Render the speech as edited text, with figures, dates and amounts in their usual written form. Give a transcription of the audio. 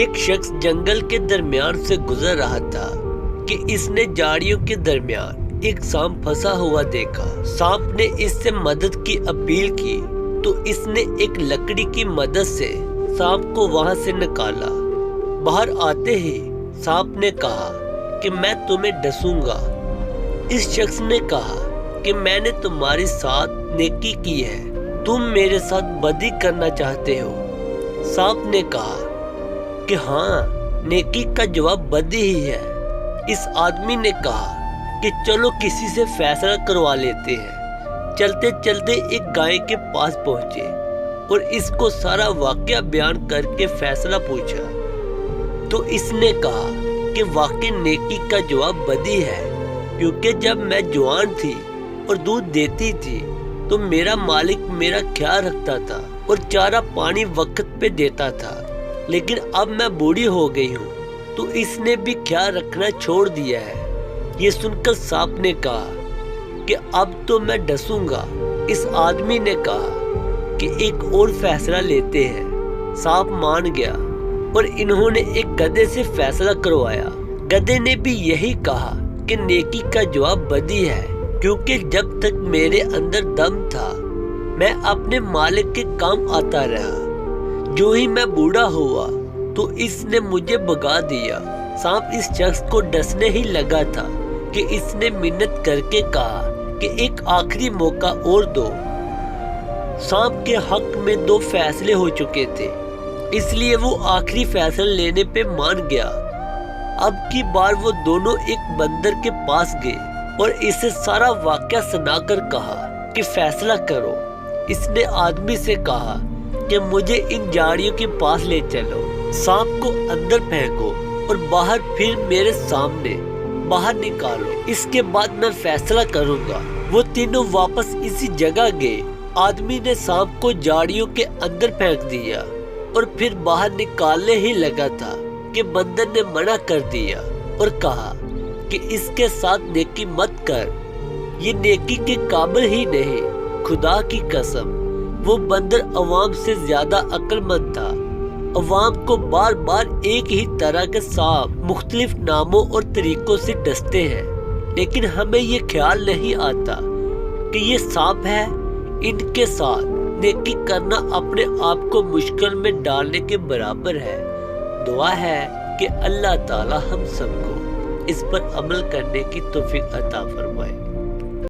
ایک شخص جنگل کے درمیان سے گزر رہا تھا کہ اس نے جھاڑیوں کے درمیان ایک سانپ پھنسا ہوا دیکھا۔ سانپ نے اس سے مدد کی اپیل کی تو اس نے ایک لکڑی کی مدد سے سانپ کو وہاں سے نکالا۔ باہر آتے ہی سانپ نے کہا کہ میں تمہیں ڈسوں گا۔ اس شخص نے کہا کہ میں نے تمہارے ساتھ نیکی کی ہے، تم میرے ساتھ بدی کرنا چاہتے ہو۔ سانپ نے کہا کہ ہاں، نیکی کا جواب بدی ہی ہے۔ اس آدمی نے کہا کہ چلو کسی سے فیصلہ کروا لیتے ہیں۔ چلتے چلتے ایک گائے کے پاس پہنچے اور اس کو سارا واقعہ بیان کر کے فیصلہ پوچھا تو اس نے کہا کہ واقعی نیکی کا جواب بدی ہے، کیونکہ جب میں جوان تھی اور دودھ دیتی تھی تو میرا مالک میرا خیال رکھتا تھا اور چارہ پانی وقت پہ دیتا تھا، لیکن اب میں بوڑھی ہو گئی ہوں تو اس نے بھی خیال رکھنا چھوڑ دیا ہے۔ یہ سن کر سانپ نے کہا کہ اب تو میں ڈسوں گا۔ اس آدمی نے کہا کہ ایک اور فیصلہ لیتے ہیں۔ سانپ مان گیا اور انہوں نے ایک گدھے سے فیصلہ کروایا۔ گدھے نے بھی یہی کہا کہ نیکی کا جواب بدی ہے، کیونکہ جب تک میرے اندر دم تھا میں اپنے مالک کے کام آتا رہا، جو ہی میں بوڑھا ہوا تو اس نے مجھے بھگا دیا۔ سانپ اس شخص کو ڈسنے ہی لگا تھا کہ اس نے منت کر کے کہا کہ ایک آخری موقع اور دو۔ سانپ کے حق میں 2 فیصلے ہو چکے تھے، اس لیے وہ آخری فیصلہ لینے پہ مان گیا۔ اب کی بار وہ دونوں ایک بندر کے پاس گئے اور اسے سارا واقعہ سنا کر کہا کہ فیصلہ کرو۔ اس نے آدمی سے کہا کہ مجھے ان جھاڑیوں کے پاس لے چلو، سانپ کو اندر پھینکو اور باہر پھر میرے سامنے باہر نکالو، اس کے بعد میں فیصلہ کروں گا۔ وہ تینوں واپس اسی جگہ گئے۔ آدمی نے سانپ کو جھاڑیوں کے اندر پھینک دیا اور پھر باہر نکالنے ہی لگا تھا کہ بندر نے منع کر دیا اور کہا کہ اس کے ساتھ نیکی مت کر، یہ نیکی کے قابل ہی نہیں۔ خدا کی قسم، وہ بندر عوام سے زیادہ عقل مند تھا۔ عوام کو بار بار ایک ہی طرح کے سانپ مختلف ناموں اور طریقوں سے ڈستے ہیں، لیکن ہمیں یہ خیال نہیں آتا کہ یہ سانپ ہے۔ ان کے ساتھ نیکی کرنا اپنے آپ کو مشکل میں ڈالنے کے برابر ہے۔ دعا ہے کہ اللہ تعالی ہم سب کو اس پر عمل کرنے کی توفیق عطا فرمائے۔